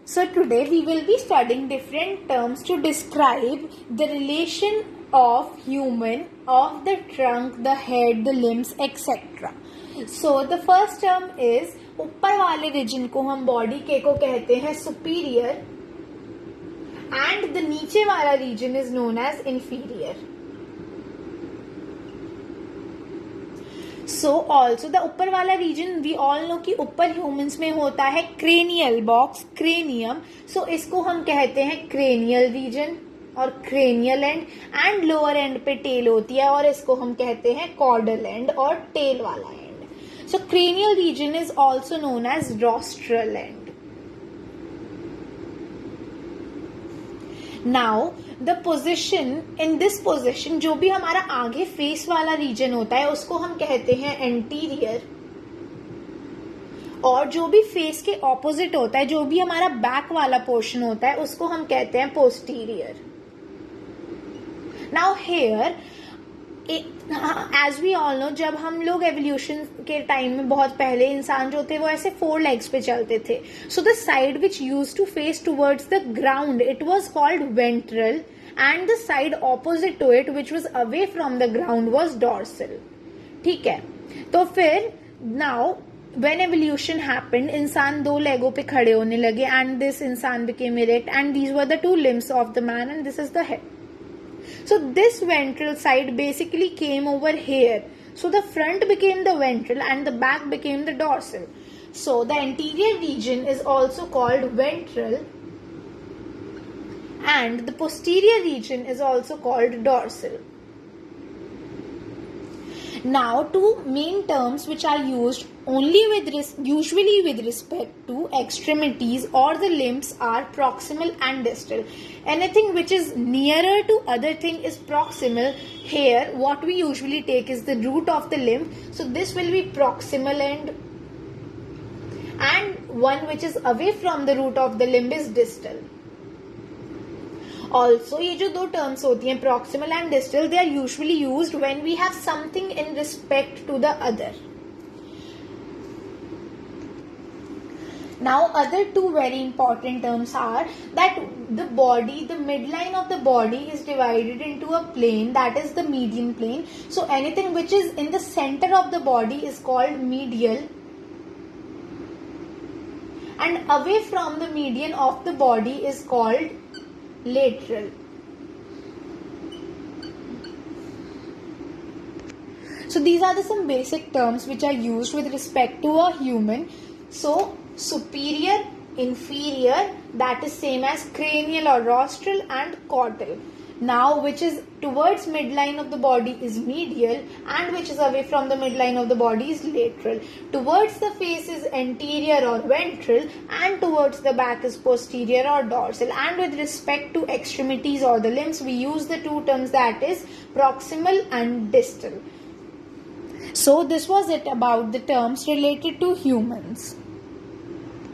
So today we will be studying different terms to describe the relation of human, of the trunk, the head, the limbs, etc. So the first term is ऊपर वाले reason को हम body के को कहते हैं superior and the नीचे वाला region is known as inferior. So also the ऊपर वाला रीजन वी ऑल नो कि ऊपर ह्यूमंस में होता है क्रेनियल बॉक्स, क्रेनियम. सो इसको हम कहते हैं क्रेनियल रीजन और क्रेनियल एंड लोअर एंड पे टेल होती है और इसको हम कहते हैं कॉर्डल एंड और टेल वाला end. So cranial region is also known as rostral end. Now the position, in this position जो भी हमारा आगे फेस वाला रीजन होता है उसको हम कहते हैं एंटीरियर, और जो भी फेस के ऑपोजिट होता है, जो भी हमारा बैक वाला पोर्शन होता है, उसको हम कहते हैं posterior. Now here as we all know, जब हम लोग एवोल्यूशन के टाइम में बहुत पहले इंसान जो थे वो ऐसे 4 legs पे चलते थे. So the side which use to face towards the ground it was called ventral and the side opposite to it which was away from the ground was dorsal. ठीक है, तो फिर नाउ when evolution happened, इंसान 2 लेगों पे खड़े होने लगे and this इंसान became erect and these were the 2 limbs of the man and this is the head. So this ventral side basically came over here. So the front became the ventral and the back became the dorsal. So the anterior region is also called ventral and the posterior region is also called dorsal. Now, 2 main terms which are used only usually with respect to extremities or the limbs are proximal and distal. Anything which is nearer to other thing is proximal. Here, what we usually take is the root of the limb. So this will be proximal end, and one which is away from the root of the limb is distal. Also, ये जो 2 terms होती हैं proximal and distal, they are usually used when we have something in respect to the other. Now, other 2 very important terms are that the body, the midline of the body is divided into a plane, that is the median plane. So anything which is in the center of the body is called medial, and away from the median of the body is called lateral. So these are some basic terms which are used with respect to a human. So superior, inferior, that is same as cranial or rostral, and caudal. Now which is towards midline of the body is medial and which is away from the midline of the body is lateral. Towards the face is anterior or ventral and towards the back is posterior or dorsal. And with respect to extremities or the limbs, we use the 2 terms, that is proximal and distal. So this was it about the terms related to humans.